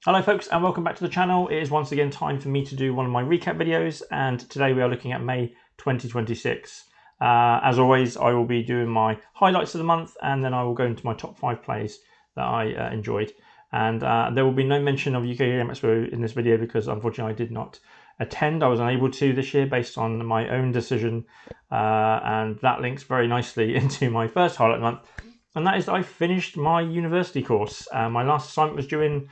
Hello folks and welcome back to the channel. It is once again time for me to do one of my recap videos, and today we are looking at May 2026. As always, I will be doing my highlights of the month, and then I will go into my top 5 plays that I enjoyed. And there will be no mention of UK Game Expo in this video because unfortunately I did not attend. I was unable to this year based on my own decision, and that links very nicely into my first highlight of the month, and that is that I finished my university course. My last assignment was due in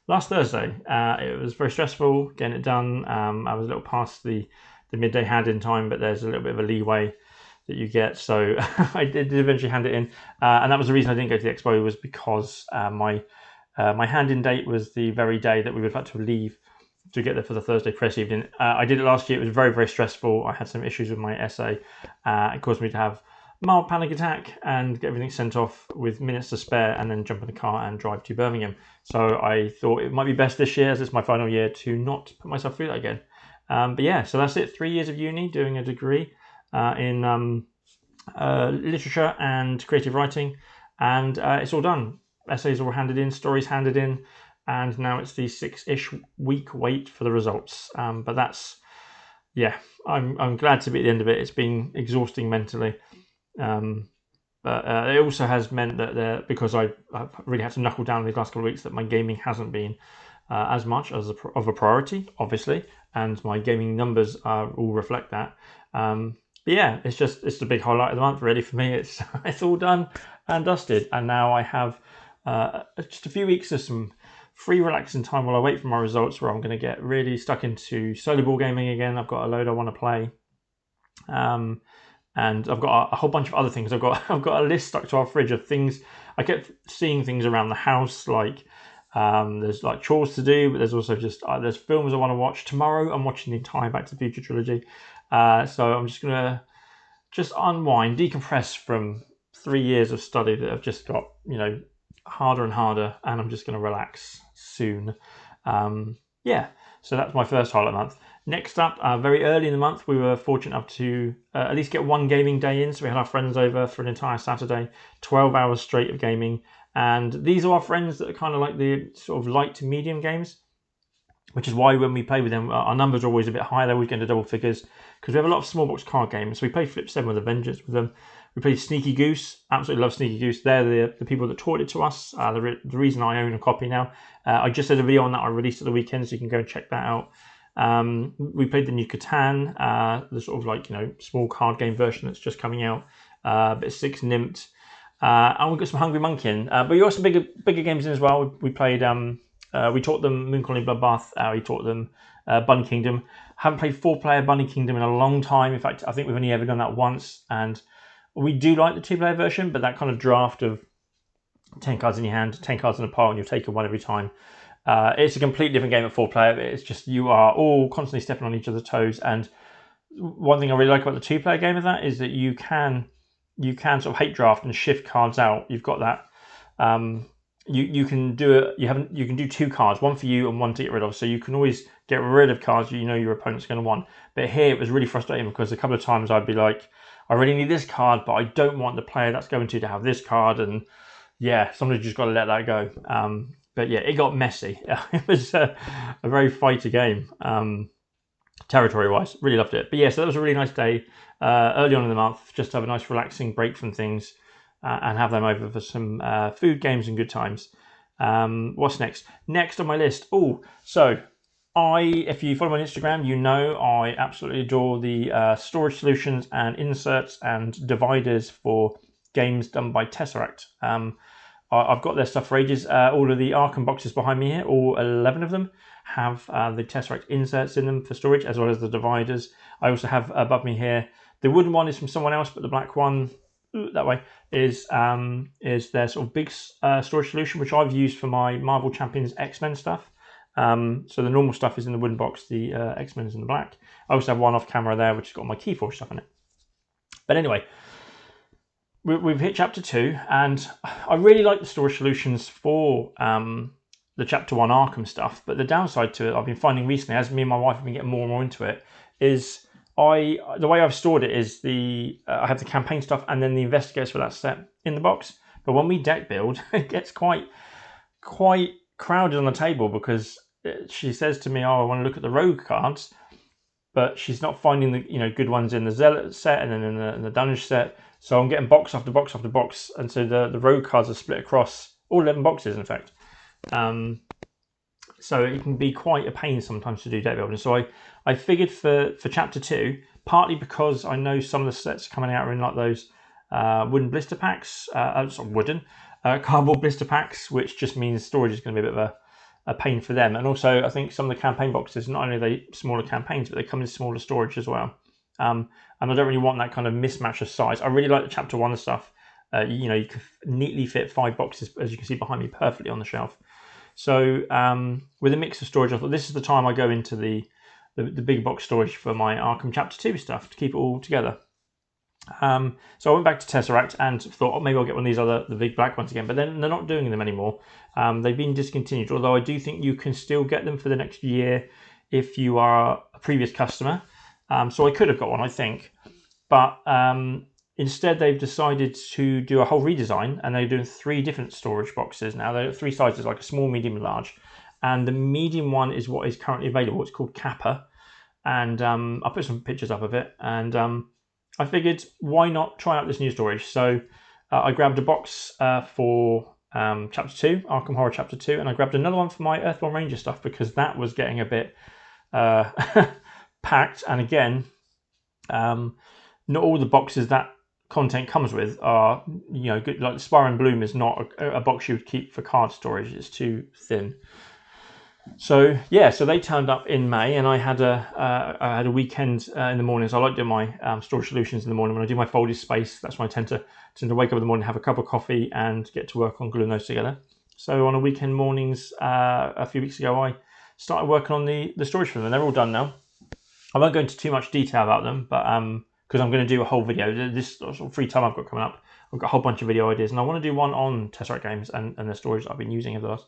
last Thursday. It was very stressful getting it done. I was a little past the midday hand-in time, but there's a little bit of a leeway that you get. So I did eventually hand it in, and that was the reason I didn't go to the expo, was because my hand-in date was the very day that we would have had to leave to get there for the Thursday press evening. I did it last year. It was very, very stressful. I had some issues with my essay. It caused me to have mild panic attack and get everything sent off with minutes to spare, and then jump in the car and drive to Birmingham. So I thought it might be best this year, as it's my final year, to not put myself through that again. But yeah, so that's it. 3 years of uni, doing a degree in literature and creative writing, and it's all done. Essays all handed in, stories handed in, and now it's the 6-ish week wait for the results. But that's, yeah, I'm glad to be at the end of it. It's been exhausting mentally. But it also has meant that because I've really had to knuckle down these last couple of weeks, that my gaming hasn't been as much as of a priority, obviously, and my gaming numbers all reflect that. But yeah, it's the big highlight of the month, really, for me. It's all done and dusted, and now I have just a few weeks of some free relaxing time while I wait for my results, where I'm going to get really stuck into solo ball gaming again. I've got a load I want to play. And I've got a whole bunch of other things. I've got a list stuck to our fridge of things. I kept seeing things around the house, like there's like chores to do, but there's also just there's films I want to watch. Tomorrow I'm watching the entire Back to the Future trilogy, so I'm just gonna unwind, decompress from 3 years of study that have just got harder and harder, and I'm just gonna relax soon. Yeah, so that's my first highlight month. Next up, very early in the month, we were fortunate enough to at least get one gaming day in. So we had our friends over for an entire Saturday, 12 hours straight of gaming. And these are our friends that are kind of like the sort of light to medium games, which is why when we play with them, our numbers are always a bit higher. They're always going to double figures, because we have a lot of small box card games. So we played Flip 7 with Avengers with them. We played Sneaky Goose. Absolutely love Sneaky Goose. They're the people that taught it to us. The reason I own a copy now. I just did a video on that I released at the weekend, so you can go and check that out. We played the new Catan, the sort of like small card game version that's just coming out. Bit 6 Nimmt, and we got some Hungry Monkey in. But we got some bigger games in as well. We played. We taught them Moon Colony Bloodbath. We taught them Bunny Kingdom. Haven't played 4-player Bunny Kingdom in a long time. In fact, I think we've only ever done that once, and we do like the 2-player version, but that kind of draft of 10 cards in your hand, 10 cards in a pile, and you're taking one every time. It's a completely different game at 4-player. It's just you are all constantly stepping on each other's toes. And one thing I really like about the 2-player game of that is that you can sort of hate draft and shift cards out. You've got that. You can do it. You can do 2 cards, one for you and one to get rid of. So you can always get rid of cards your opponent's going to want. But here it was really frustrating, because a couple of times I'd be like, I really need this card, but I don't want the player that's going to have this card. And yeah, somebody's just got to let that go. But yeah, it got messy. It was a very fighter game, territory-wise. Really loved it. But yeah, so that was a really nice day early on in the month, just to have a nice relaxing break from things and have them over for some food, games, and good times. What's next? Next on my list. If you follow me on Instagram, you know I absolutely adore the storage solutions and inserts and dividers for games done by Tesseract. I've got their stuff for ages. All of the Arkham boxes behind me here, all 11 of them, have the Tesseract inserts in them for storage, as well as the dividers. I also have above me here, the wooden one is from someone else, but the black one, that way, is their sort of big storage solution, which I've used for my Marvel Champions X-Men stuff. So the normal stuff is in the wooden box, the X-Men is in the black. I also have one off camera there, which has got my Keyforge stuff in it. But anyway, we've hit chapter 2, and I really like the storage solutions for the chapter 1 Arkham stuff. But the downside to it, I've been finding recently, as me and my wife have been getting more and more into it, is the way I've stored it is I have the campaign stuff and then the investigators for that set in the box. But when we deck build, it gets quite crowded on the table because she says to me, "Oh, I want to look at the rogue cards," but she's not finding the good ones in the Zealot set and then in the Dungeon set. So I'm getting box after box after box, and so the rogue cards are split across all 11 boxes, in fact. So it can be quite a pain sometimes to do deck building. So I figured for chapter 2, partly because I know some of the sets coming out are in like those wooden blister packs, cardboard blister packs, which just means storage is going to be a bit of a pain for them. And also I think some of the campaign boxes, not only are they smaller campaigns, but they come in smaller storage as well. And I don't really want that kind of mismatch of size. I really like the chapter 1 stuff. You can neatly fit 5 boxes, as you can see behind me, perfectly on the shelf. So with a mix of storage, I thought this is the time I go into the big box storage for my Arkham Chapter 2 stuff to keep it all together. So I went back to Tesseract and thought, maybe I'll get one of these the big black ones again. But then they're not doing them anymore. They've been discontinued, although I do think you can still get them for the next year if you are a previous customer. So I could have got one, I think. But instead, they've decided to do a whole redesign, and they're doing 3 different storage boxes now. They're 3 sizes, like a small, medium, and large. And the medium one is what is currently available. It's called Kappa. And I'll put some pictures up of it. And I figured, why not try out this new storage? So I grabbed a box for Chapter 2, Arkham Horror Chapter 2, and I grabbed another one for my Earthborn Ranger stuff because that was getting a bit packed. And again, not all the boxes that content comes with are good. Like Spire and Bloom is not a box you would keep for card storage. It's too thin. So so they turned up in May, and I had a weekend in the mornings. I like doing my storage solutions in the morning when I do my folded space. That's when I tend to wake up in the morning, have a cup of coffee, and get to work on gluing those together. So on a weekend mornings a few weeks ago, I started working on the storage for them, and they're all done now. I won't go into too much detail about them, but because I'm going to do a whole video. This sort of free time I've got coming up, I've got a whole bunch of video ideas, and I want to do one on Tesseract games and the storage that I've been using over the last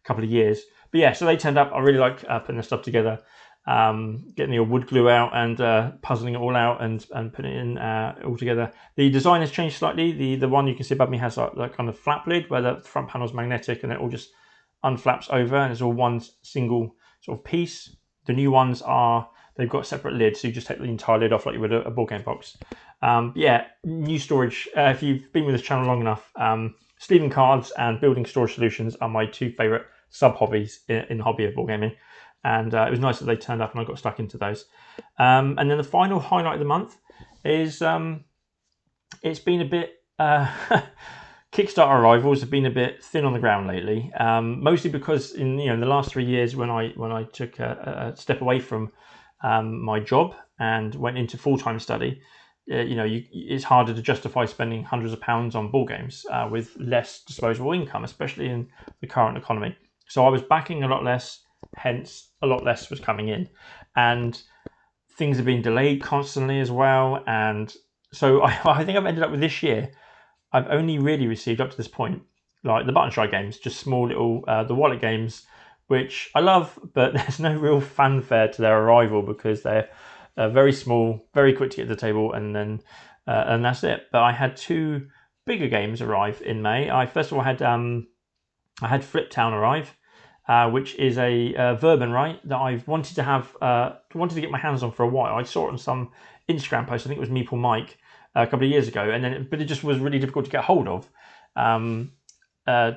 couple of years. But yeah, so they turned up. I really like putting the stuff together, getting the wood glue out and puzzling it all out and putting it in all together. The design has changed slightly. The one you can see above me has that kind of flap lid where the front panel is magnetic and it all just unflaps over and it's all one single sort of piece. The new ones they've got separate lids, so you just take the entire lid off like you would a board game box. New storage. If you've been with this channel long enough, sleeving cards and building storage solutions are my 2 favourite sub-hobbies in the hobby of board gaming. And it was nice that they turned up and I got stuck into those. And then the final highlight of the month is it's been a bit... Kickstarter arrivals have been a bit thin on the ground lately, mostly because in the last 3 years when I took a step away from my job and went into full-time study, it's harder to justify spending hundreds of pounds on board games with less disposable income, especially in the current economy. So I was backing a lot less, hence a lot less was coming in, and things have been delayed constantly as well. And so I think I've ended up with this year, I've only really received up to this point, like the button strike games, just small little, the wallet games, which I love, but there's no real fanfare to their arrival because they're very small, very quick to get to the table, and then and that's it. But I had 2 bigger games arrive in May. First of all I had Flip Town arrive, which is a Verban right that I've wanted to get my hands on for a while. I saw it on some Instagram post. I think it was Meeple Mike a couple of years ago, but it just was really difficult to get hold of.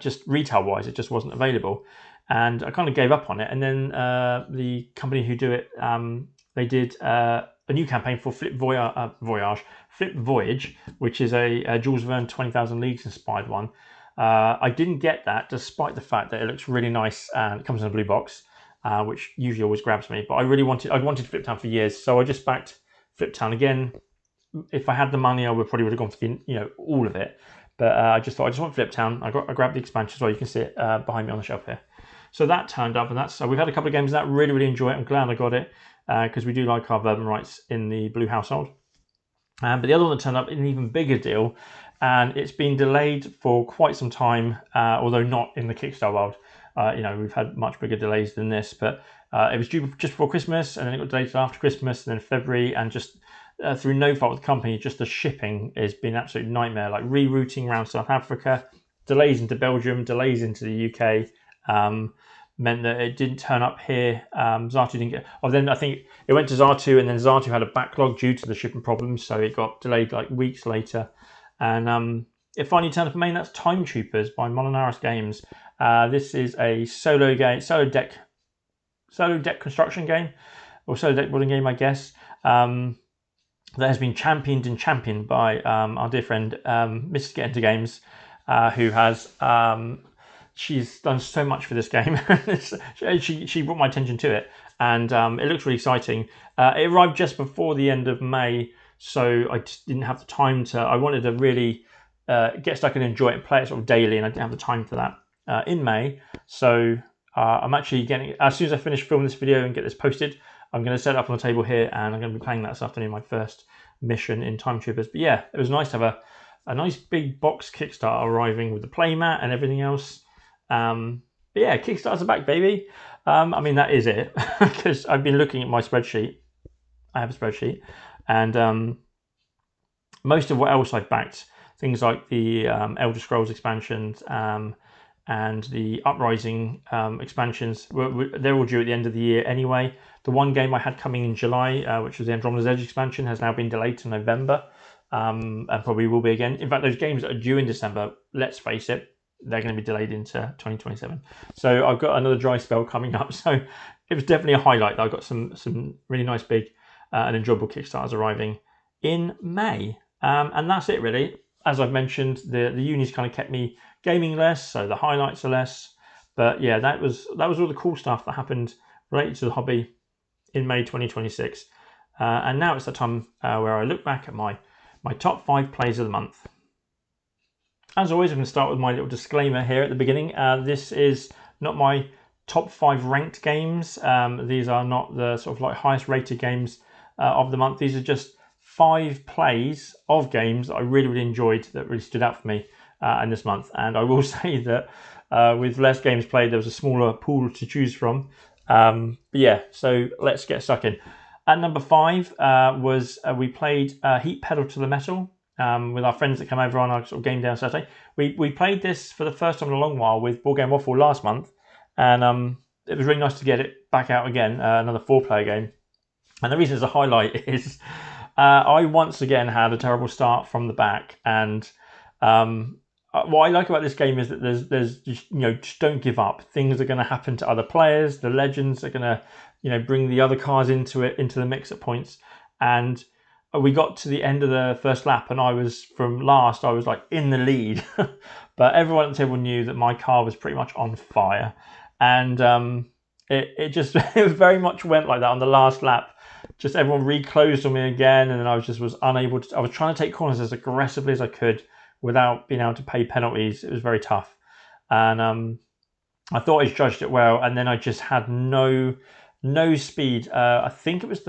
Just retail wise, it just wasn't available, and I kind of gave up on it. And then the company who do it, they did a new campaign for Flip Voyage, which is a Jules Verne 20,000 Leagues inspired one. I didn't get that, despite the fact that it looks really nice and it comes in a blue box, which usually always grabs me. But I'd wanted Flip Town for years, so I just backed Flip Town again. If I had the money, I would have gone for all of it. But I just thought I just want Flip Town. I grabbed the expansion as well. You can see it behind me on the shelf here. So that turned up, and we've had a couple of games of that. Really enjoy it. I'm glad I got it because we do like our Verban rights in the Blue household. But the other one that turned up is an even bigger deal, and it's been delayed for quite some time, although not in the Kickstarter world. We've had much bigger delays than this, but it was due just before Christmas, and then it got delayed after Christmas, and then February, and just through no fault of the company, just the shipping has been an absolute nightmare. Like rerouting around South Africa, delays into Belgium, delays into the UK, meant that it didn't turn up here. Zatu didn't get. Oh, then I think it went to Zatu, and then Zatu had a backlog due to the shipping problems, so it got delayed like weeks later. And it finally turned up in May. That's Time Troopers by Molinaris Games. This is a solo game, solo deck construction game, or solo deck building game, I guess. That has been championed by our dear friend Mrs. Get Into Games, who has she's done so much for this game. she brought my attention to it, and it looks really exciting. It arrived just before the end of May, so I just didn't have the time to. I wanted to really get stuck and enjoy it and play it sort of daily, and I didn't have the time for that in May. So I'm actually getting, as soon as I finish filming this video and get this posted, I'm going to set it up on the table here, and I'm going to be playing that this afternoon, my first mission in Time Troopers. But yeah, it was nice to have a nice big box Kickstarter arriving with the playmat and everything else. But yeah, Kickstarters are back, baby. I mean, that is it, because I've been looking at my spreadsheet. I have a spreadsheet, and most of what else I've backed, things like the Elder Scrolls expansions, and the Uprising expansions, they're all due at the end of the year anyway. The one game I had coming in July, which was the Andromeda's Edge expansion, has now been delayed to November, and probably will be again. In fact, those games that are due in December, let's face it, they're going to be delayed into 2027. So I've got another dry spell coming up. So it was definitely a highlight that I got some really nice, big and enjoyable Kickstarters arriving in May. And that's it, really. As I've mentioned, the uni's kind of kept me gaming less, so the highlights are less. But yeah, that was all the cool stuff that happened related to the hobby in May 2026. And now it's the time where I look back at my top 5 plays of the month. As always, I'm going to start with my little disclaimer here at the beginning. This is not my top 5 ranked games. These are not the sort of like highest rated games of the month. These are just 5 plays of games that I really, really enjoyed, that really stood out for me in this month. And I will say that with less games played, there was a smaller pool to choose from. But yeah, so let's get stuck in. At number 5 was we played Heat Pedal to the Metal with our friends that come over on our sort of game day on Saturday. We played this for the first time in a long while with Board Game Waffle last month, and it was really nice to get it back out again, another 4-player game. And the reason it's a highlight is I once again had a terrible start from the back, and what I like about this game is that there's just, just don't give up. Things are going to happen to other players. The legends are going to bring the other cars into the mix at points. And we got to the end of the first lap, and I was like in the lead, but everyone at the table knew that my car was pretty much on fire, and it just it very much went like that on the last lap. Just everyone reclosed on me again, and then I was unable to. I was trying to take corners as aggressively as I could without being able to pay penalties. It was very tough, and I thought I judged it well, and then I just had no speed. I think it was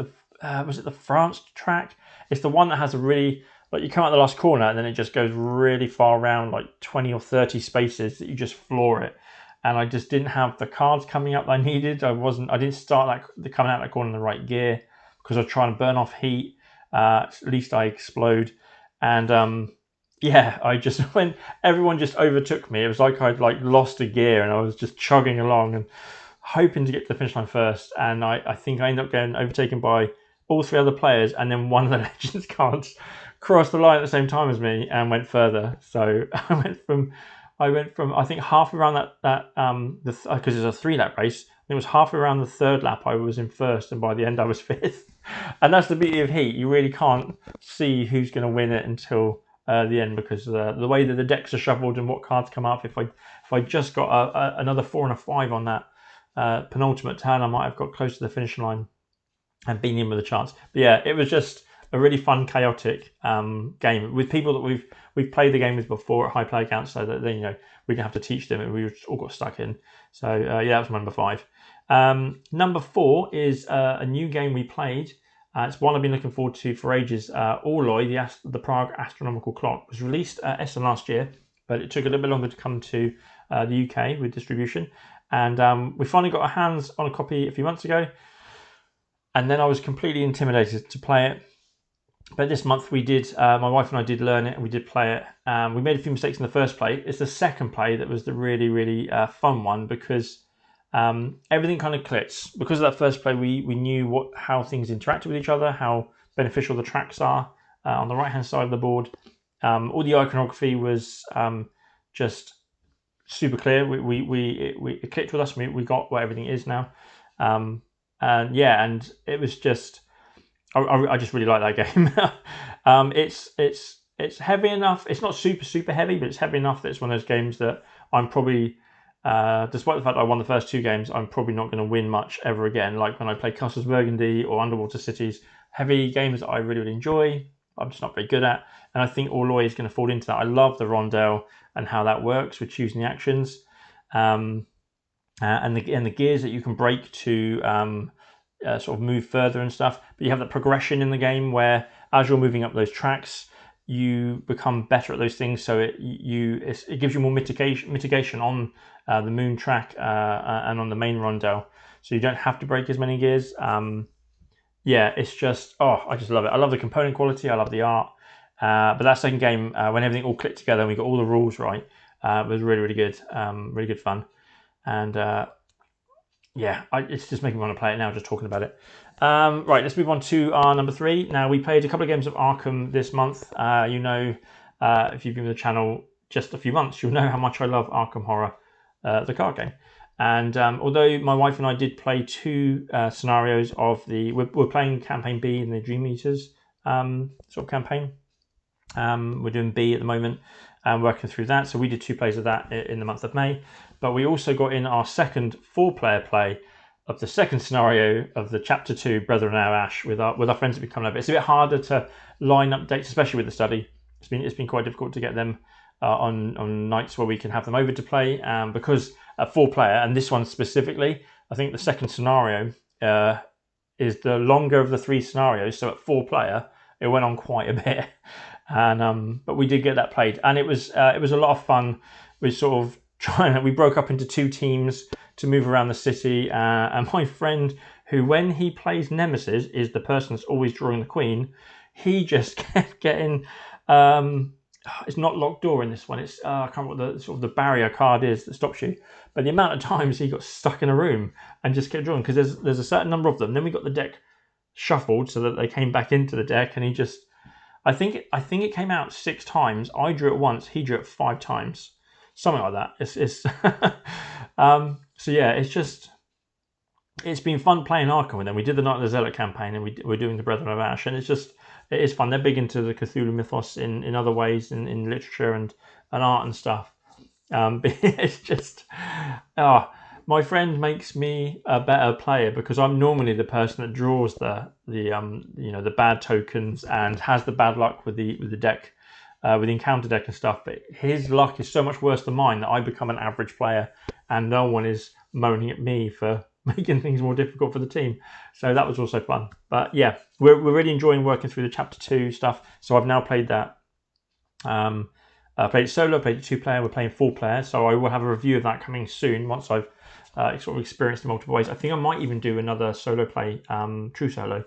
was it the France track? It's the one that has a really, like, you come out the last corner and then it just goes really far around, like 20 or 30 spaces that you just floor it. And I just didn't have the cards coming up that I needed. I didn't start coming out that corner in the right gear, because I was trying to burn off heat. At least I explode. And yeah, I just everyone just overtook me. It was like I'd lost a gear, and I was just chugging along and hoping to get to the finish line first. And I think I ended up getting overtaken by all 3 other players, and then one of the Legends cards crossed the line at the same time as me and went further. So I went from I think half around because it's a 3-lap race. It was half around the 3rd lap I was in first, and by the end I was 5th. And that's the beauty of Heat. You really can't see who's going to win it until the end, because the way that the decks are shuffled and what cards come up. If I just got another 4 and a 5 on that penultimate turn, I might have got close to the finish line and been in with a chance. But yeah, it was just a really fun, chaotic game with people that we've played the game with before at high player counts, so that we didn't have to teach them, and we all got stuck in. So yeah, that was number 5. Number 4 is a new game we played. It's one I've been looking forward to for ages. Orloi, the Prague Astronomical Clock, was released at Essen last year, but it took a little bit longer to come to the UK with distribution. And we finally got our hands on a copy a few months ago. And then I was completely intimidated to play it. But this month we did, my wife and I did learn it and we did play it. We made a few mistakes in the first play. It's the second play that was the really, really fun one because everything kind of clicks. Because of that first play, we knew how things interacted with each other, how beneficial the tracks are on the right-hand side of the board. All the iconography was just super clear. It clicked with us. We got what everything is now. And yeah, and it was just... I just really like that game. It's heavy enough. It's not super heavy, but it's heavy enough that it's one of those games that I'm probably, despite the fact that I won the first two games, I'm probably not going to win much ever again. Like when I play Castles Burgundy or Underwater Cities, heavy games that I really enjoy, I'm just not very good at. And I think Orloy is going to fall into that. I love the rondel and how that works with choosing the actions, and the gears that you can break to. Sort of move further and stuff, but you have that progression in the game where as you're moving up those tracks you become better at those things, so it gives you more mitigation on the moon track and on the main rondel, so you don't have to break as many gears. Yeah, it's just, I just love it. I love the component quality, I love the art, but that second game, when everything all clicked together and we got all the rules right, was really good, really good fun. And yeah, it's just making me want to play it now, just talking about it. Right, let's move on to our number 3. Now, we played a couple of games of Arkham this month. If you've been with the channel just a few months, you'll know how much I love Arkham Horror, the card game. And although my wife and I did play 2 scenarios of we're playing Campaign B in the Dream Eaters sort of campaign. We're doing B at the moment and working through that. So we did 2 plays of that in the month of May. But we also got in our second 4-player play of the second scenario of the Chapter 2 Brethren of Ash with our friends that be coming over. It's a bit harder to line up dates, especially with the study. It's been quite difficult to get them on nights where we can have them over to play, because at 4-player, and this one specifically, I think the second scenario is the longer of the 3 scenarios. So at 4-player, it went on quite a bit, and but we did get that played, and it was a lot of fun. We sort of we broke up into 2 teams to move around the city, and my friend, who when he plays Nemesis is the person that's always drawing the queen, he just kept getting it's not locked door in this one, it's I can't remember what the barrier card is that stops you, but the amount of times he got stuck in a room and just kept drawing, because there's a certain number of them. Then we got the deck shuffled so that they came back into the deck, and he just, I think it came out 6 times. I drew it once, he drew it 5 times. Something like that. It's so yeah, it's been fun playing Arkham with them. We did the Night of the Zealot campaign, and we're doing the Brethren of Ash, and it is fun. They're big into the Cthulhu mythos in other ways, in literature and art and stuff. But it's just, my friend makes me a better player because I'm normally the person that draws the bad tokens and has the bad luck with the deck. With the encounter deck and stuff, but his luck is so much worse than mine that I become an average player, and no one is moaning at me for making things more difficult for the team. So that was also fun. But yeah, we're really enjoying working through the Chapter 2 stuff. So I've now played that. I played it solo, played it 2-player, we're playing 4-player. So I will have a review of that coming soon once I've sort of experienced the multiple ways. I think I might even do another solo play, true solo,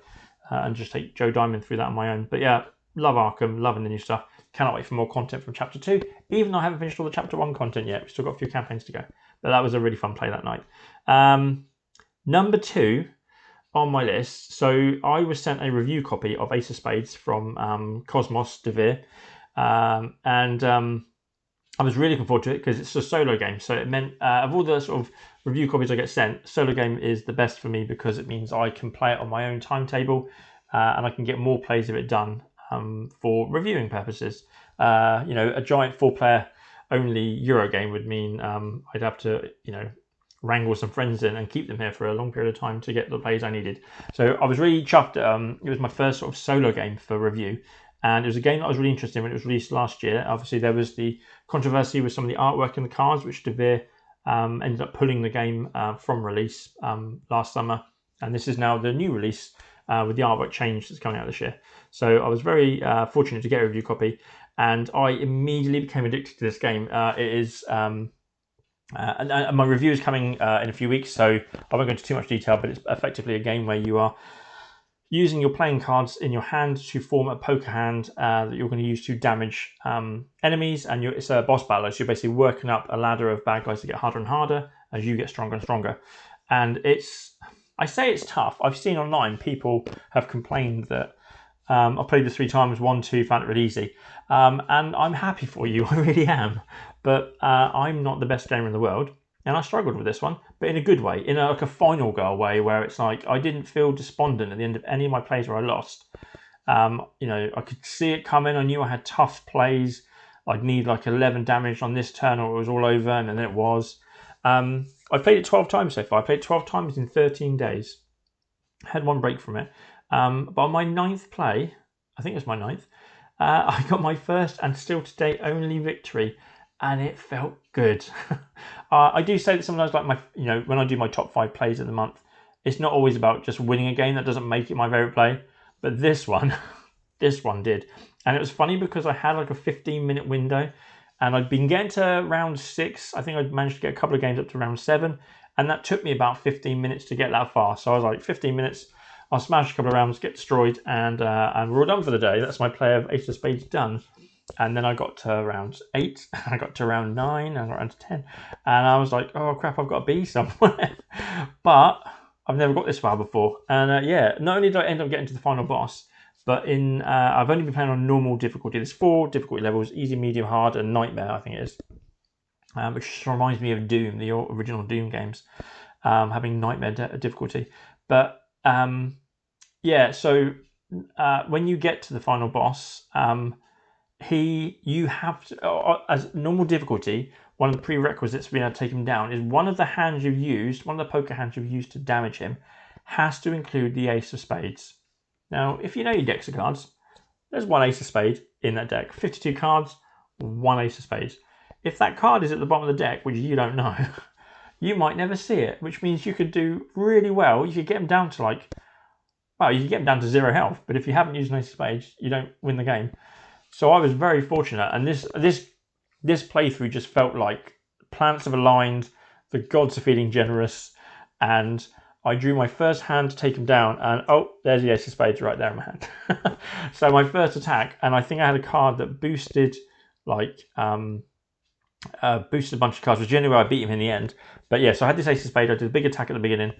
and just take Joe Diamond through that on my own. But yeah, love Arkham, loving the new stuff. Cannot wait for more content from Chapter 2, even though I haven't finished all the Chapter 1 content yet. We've still got a few campaigns to go. But that was a really fun play that night. Number 2 on my list. So I was sent a review copy of Ace of Spades from Cosmos Devere. And I was really looking forward to it because it's a solo game. So it meant, of all the sort of review copies I get sent, solo game is the best for me because it means I can play it on my own timetable, and I can get more plays of it done for reviewing purposes. A giant 4-player only Euro game would mean I'd have to, wrangle some friends in and keep them here for a long period of time to get the plays I needed. So I was really chuffed. It was my first sort of solo game for review, and it was a game that I was really interested in when it was released last year. Obviously, there was the controversy with some of the artwork in the cards, which Devere ended up pulling the game from release last summer, and this is now the new release with the artwork change that's coming out this year. So I was very fortunate to get a review copy, and I immediately became addicted to this game. It is, and my review is coming in a few weeks, so I won't go into too much detail, but it's effectively a game where you are using your playing cards in your hand to form a poker hand that you're going to use to damage enemies, and it's a boss battle. So you're basically working up a ladder of bad guys to get harder and harder as you get stronger and stronger. And I say it's tough. I've seen online people have complained that I've played this 3 times, 1, 2, found it really easy. And I'm happy for you, I really am. But I'm not the best gamer in the world. And I struggled with this one, but in a good way, in like a final girl way, where it's like I didn't feel despondent at the end of any of my plays where I lost. I could see it coming. I knew I had tough plays. I'd need like 11 damage on this turn, or it was all over, and then it was. I played it 12 times so far. I played it 12 times in 13 days. I had one break from it. But on my 9th play, I think it was my 9th, I got my first and still to date only victory, and it felt good. I do say that sometimes, like when I do my top 5 plays of the month, it's not always about just winning a game. That doesn't make it my favorite play, but this one, this one did. And it was funny because I had like a 15-minute window, and I'd been getting to round 6. I think I'd managed to get a couple of games up to round 7, and that took me about 15 minutes to get that far. So I was like, 15 minutes, I'll smash a couple of rounds, get destroyed, and we're all done for the day. That's my play of Ace of Spades done. And then I got to round 8, I got to round 9, and I got round 10, and I was like, oh crap, I've got to be somewhere. But I've never got this far before, and not only did I end up getting to the final boss, but I've only been playing on normal difficulty. There's 4 difficulty levels: easy, medium, hard, and nightmare, I think it is. Which just reminds me of Doom, the original Doom games, having nightmare difficulty. But so when you get to the final boss, you have to, as normal difficulty, one of the prerequisites for being able to take him down is one of the hands you've used, one of the poker hands you've used to damage him, has to include the Ace of Spades. Now, if you know your decks of cards, there's 1 Ace of Spades in that deck. 52 cards, 1 Ace of Spades. If that card is at the bottom of the deck, which you don't know, you might never see it, which means you could do really well. You could get him down to you could get him down to 0 health, but if you haven't used an Ace of Spades, you don't win the game. So I was very fortunate, and this playthrough just felt like planets have aligned, the gods are feeling generous, and I drew my first hand to take him down, and oh, there's the Ace of Spades right there in my hand. So my first attack, and I think I had a card that boosted boosted a bunch of cards, which is the only way I beat him in the end. But yeah, so I had this Ace of Spades, I did a big attack at the beginning,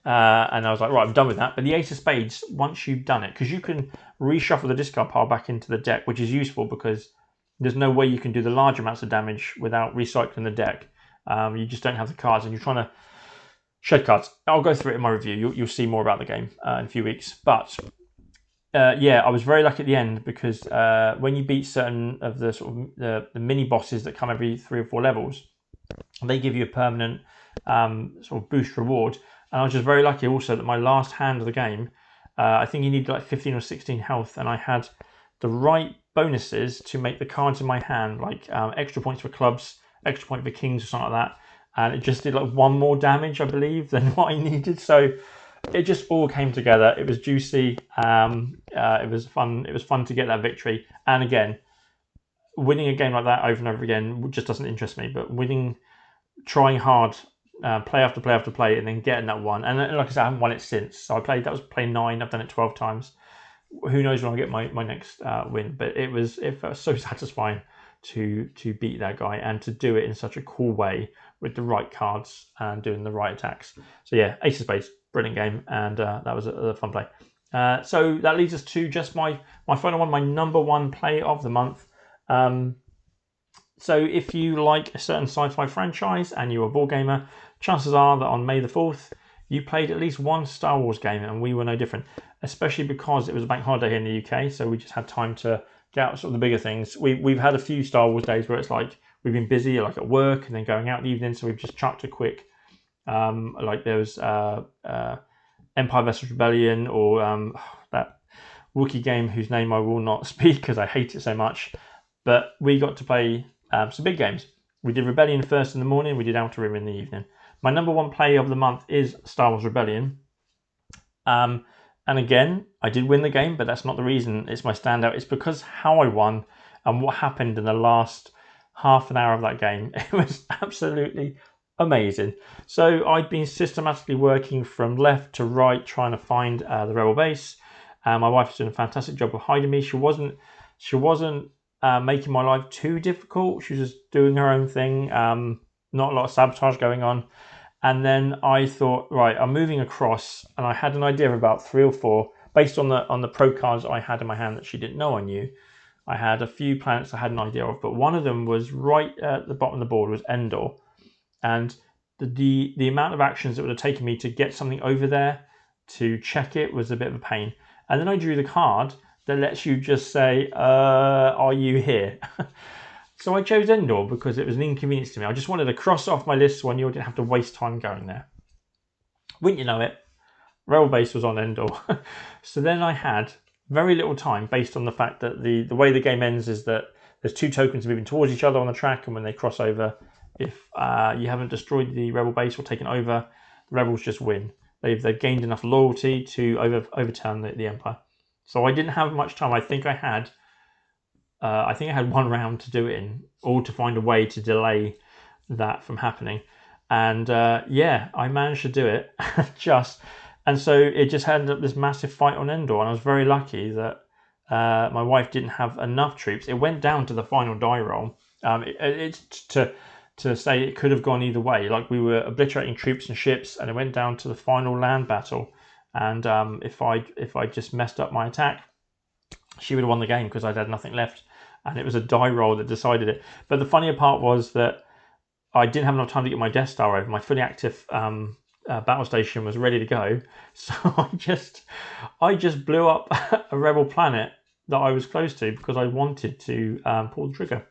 and I was like, right, I'm done with that. But the Ace of Spades, once you've done it, because you can reshuffle the discard pile back into the deck, which is useful because there's no way you can do the large amounts of damage without recycling the deck. You just don't have the cards, and you're trying to shed cards. I'll go through it in my review. You'll see more about the game in a few weeks. But I was very lucky at the end because when you beat certain of the sort of the mini bosses that come every 3 or 4 levels, they give you a permanent sort of boost reward. And I was just very lucky also that my last hand of the game, I think you need like 15 or 16 health, and I had the right bonuses to make the cards in my hand, like extra points for clubs, extra point for kings or something like that. And it just did like 1 more damage, I believe, than what I needed. So it just all came together. It was juicy. It was fun. It was fun to get that victory. And again, winning a game like that over and over again just doesn't interest me. But winning, trying hard, play after play after play, and then getting that one. And like I said, I haven't won it since. So that was play 9. I've done it 12 times. Who knows when I'll get my next win? But it felt so satisfying to beat that guy and to do it in such a cool way with the right cards and doing the right attacks. So yeah, Ace of Spades, brilliant game, and that was a fun play. So that leads us to just my final one, my number 1 play of the month. So if you like a certain sci-fi franchise and you're a board gamer, chances are that on May the 4th, you played at least one Star Wars game, and we were no different, especially because it was a bank holiday here in the UK, so we just had time to get out sort of the bigger things. We've had a few Star Wars days where it's like we've been busy, like at work, and then going out in the evening, so we've just chucked a quick, like there was Empire vs. Rebellion, or that Wookiee game whose name I will not speak because I hate it so much. But we got to play some big games. We did Rebellion first in the morning, we did Outer Rim in the evening. My number 1 play of the month is Star Wars Rebellion. And again, I did win the game, but that's not the reason it's my standout. It's because how I won and what happened in the last half an hour of that game. It was absolutely amazing. So I'd been systematically working from left to right, trying to find the rebel base. My wife was doing a fantastic job of hiding me. She wasn't making my life too difficult. She was just doing her own thing. Not a lot of sabotage going on. And then I thought, right, I'm moving across, and I had an idea of about 3 or 4 based on the pro cards I had in my hand that she didn't know I knew. I had a few planets I had an idea of, but one of them was right at the bottom of the board was Endor, and the amount of actions that would have taken me to get something over there to check it was a bit of a pain. And then I drew the card that lets you just say, "Are you here?" So I chose Endor because it was an inconvenience to me. I just wanted to cross off my list so I knew I didn't have to waste time going there. Wouldn't you know it, Rebel Base was on Endor. So then I had very little time based on the fact that the way the game ends is that there's 2 tokens moving towards each other on the track, and when they cross over, if you haven't destroyed the Rebel Base or taken over, the Rebels just win. They've gained enough loyalty to overturn the Empire. So I didn't have much time. I think I had 1 round to do it in, or to find a way to delay that from happening. And yeah, I managed to do it and so it just ended up this massive fight on Endor, and I was very lucky that my wife didn't have enough troops. It went down to the final die roll. It's to say it could have gone either way. Like, we were obliterating troops and ships, and it went down to the final land battle. And if I just messed up my attack, she would have won the game because I'd had nothing left, and it was a die roll that decided it. But the funnier part was that I didn't have enough time to get my Death Star over. My fully active battle station was ready to go, so I just blew up a rebel planet that I was close to because I wanted to pull the trigger.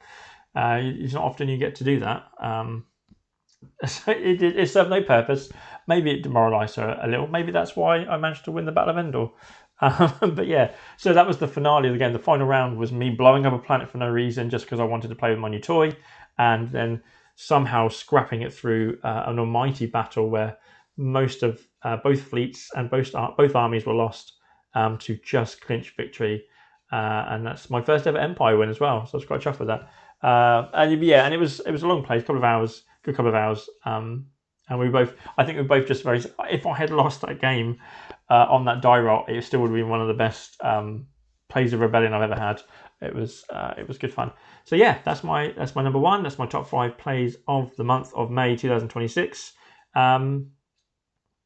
It's not often you get to do that. So it served no purpose. Maybe it demoralised her a little. Maybe that's why I managed to win the Battle of Endor. But yeah, so that was the finale of the game. The final round was me blowing up a planet for no reason, just because I wanted to play with my new toy, and then somehow scrapping it through an almighty battle where most of both fleets and both armies were lost to just clinch victory. And that's my first ever Empire win as well, so I was quite chuffed with that. And it was a long play, good couple of hours. And I think we both just very. If I had lost that game on that die roll, it still would have been one of the best plays of Rebellion I've ever had. It was good fun. So yeah, that's my number 1. That's my top 5 plays of the month of May 2026.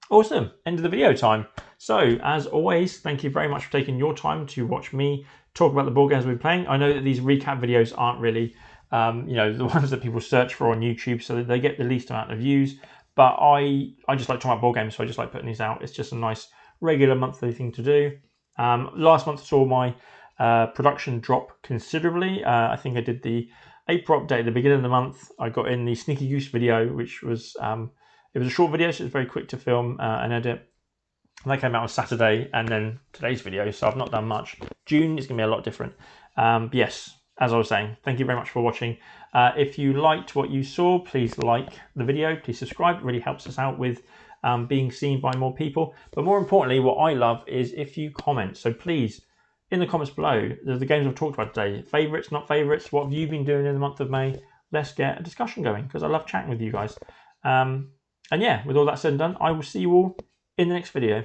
Awesome. End of the video time. So as always, thank you very much for taking your time to watch me talk about the board games we're playing. I know that these recap videos aren't really the ones that people search for on YouTube, so that they get the least amount of views. But I just like talking about board games, so I just like putting these out. It's just a nice regular monthly thing to do. Last month saw my production drop considerably. I think I did the April update at the beginning of the month. I got in the Sneaky Goose video, which was it was a short video, so it was very quick to film and edit. And that came out on Saturday, and then today's video, so I've not done much. June is going to be a lot different. But yes, as I was saying, thank you very much for watching. If you liked what you saw, please like the video, please subscribe. It really helps us out with being seen by more people. But more importantly, what I love is if you comment. So please, in the comments below, there's the games I've talked about today. Favourites, not favourites, what have you been doing in the month of May? Let's get a discussion going, because I love chatting with you guys. And yeah, with all that said and done, I will see you all in the next video.